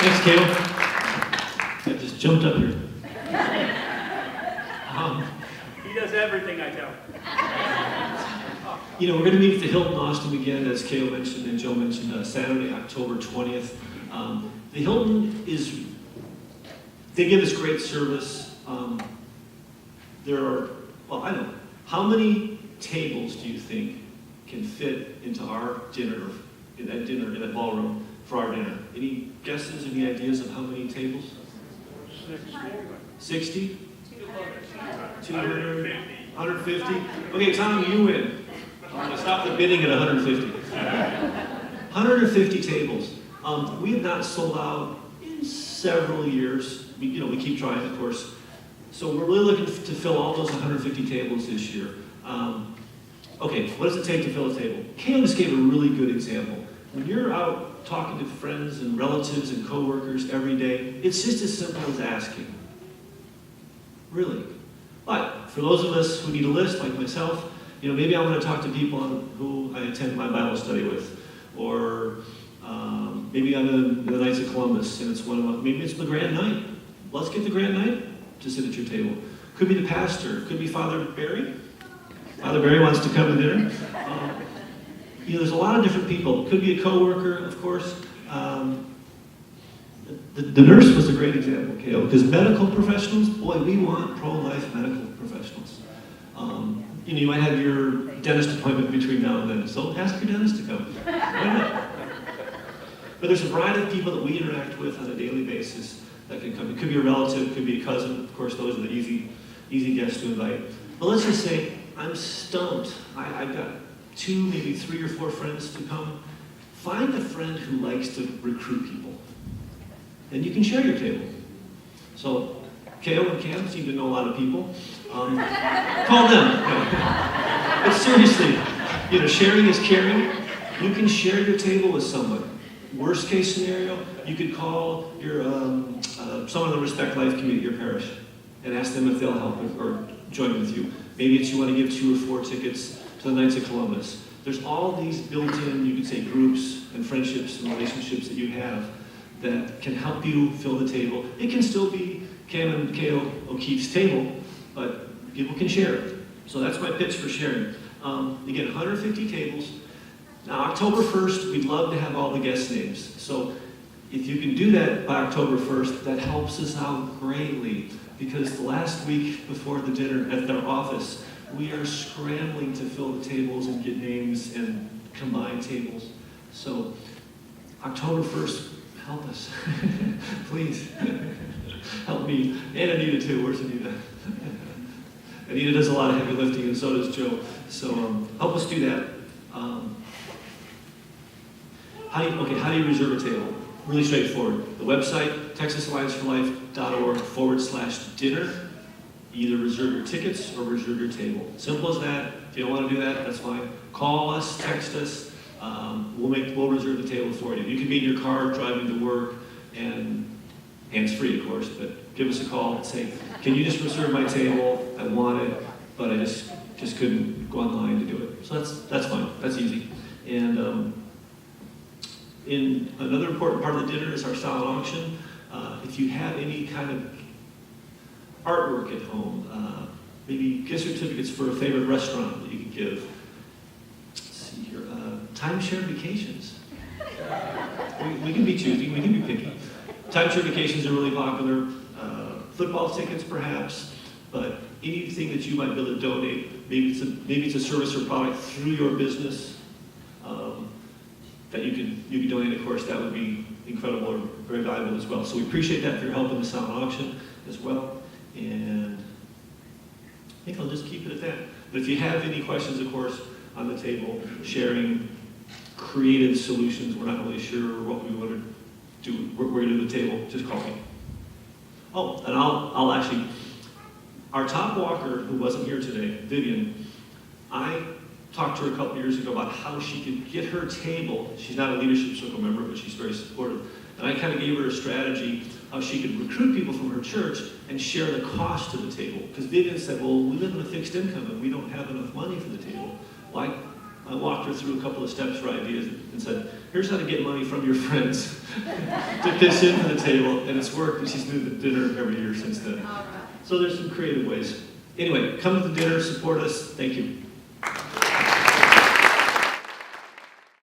Thanks, Caleb. I just jumped up here. He does everything I tell him. We're going to meet at the Hilton Austin again, as Caleb mentioned and Joe mentioned, Saturday, October 20th. The Hilton they give us great service. There are, I don't know, how many tables do you think can fit into our dinner, in that ballroom for our dinner? Any guesses, any ideas of how many tables? 60? 200? 150? Okay, Tom, you win. I'm going to stop the bidding at 150. 150 tables. We have not sold out in several years. We keep trying, of course. So we're really looking to fill all those 150 tables this year. Okay, what does it take to fill a table? Caleb just gave a really good example. When you're out talking to friends and relatives and coworkers every day, it's just as simple as asking. Really. But for those of us who need a list, like myself, maybe I want to talk to people who I attend my Bible study with, or maybe I'm in the Knights of Columbus, and maybe it's the Grand Knight. Let's get the Grand Knight to sit at your table. Could be the pastor, could be Father Barry. Father Barry wants to come to dinner. There's a lot of different people. Could be a coworker, of course. The nurse was a great example, Caleb, because medical professionals, boy, we want pro-life medical professionals. You might have your dentist appointment between now and then, so ask your dentist to come. Why not? But there's a variety of people that we interact with on a daily basis that can come. It could be a relative, it could be a cousin. Of course, those are the easy guests to invite. But let's just say I'm stumped. I've got 2, maybe 3 or 4 friends to come. Find a friend who likes to recruit people. Then you can share your table. So, Caleb and Cam seem to know a lot of people. Call them. No. But seriously, sharing is caring. You can share your table with someone. Worst case scenario, you could call your someone in the Respect Life community at your parish and ask them if they'll help or join with you. Maybe it's you want to give 2 or 4 tickets to the Knights of Columbus. There's all these built-in, you could say, groups and friendships and relationships that you have that can help you fill the table. It can still be Cam and Caleb O'Keefe's table, but people can share it. So that's my pitch for sharing. Again, 150 tables. Now, October 1st, we'd love to have all the guest names. So if you can do that by October 1st, that helps us out greatly, because the last week before the dinner at their office, we are scrambling to fill the tables and get names and combine tables. So October 1st, help us. Please. Help me. And Anita too. Where's Anita? Anita does a lot of heavy lifting, and so does Joe. So help us do that. How do you reserve a table? Really straightforward. The website, texasallianceforlife.org/dinner. Either reserve your tickets or reserve your table. Simple as that. If you don't want to do that, that's fine. Call us, text us. We'll reserve the table for you. You can be in your car driving to work, and hands-free, of course, but give us a call and say, can you just reserve my table? I want it, but I just couldn't go online to do it. So that's fine. That's easy. And in another important part of the dinner is our silent auction. If you have any kind of artwork at home, maybe gift certificates for a favorite restaurant that you can give. Let's see here. Timeshare vacations. We can be choosy, we can be picky. Timeshare vacations are really popular. Football tickets, perhaps, but anything that you might be able to donate, maybe it's a service or product through your business that you can donate. Of course, that would be incredible or very valuable as well. So we appreciate that for your help in the silent auction as well. And I think I'll just keep it at that. But if you have any questions, of course, on the table, sharing creative solutions, we're not really sure what we want to do, we're going to do the table, just call me. Oh, and I'll actually, our top walker who wasn't here today, Vivian, I talked to her a couple years ago about how she could get her table. She's not a leadership circle member, but she's very supportive. And I kind of gave her a strategy how she could recruit people from her church and share the cost of the table. Because Vivian said, well, we live on a fixed income and we don't have enough money for the table. Well, I walked her through a couple of steps for ideas and said, here's how to get money from your friends to pitch in for the table, and it's worked, and she's doing the dinner every year since then. So there's some creative ways. Anyway, come to the dinner, support us. Thank you.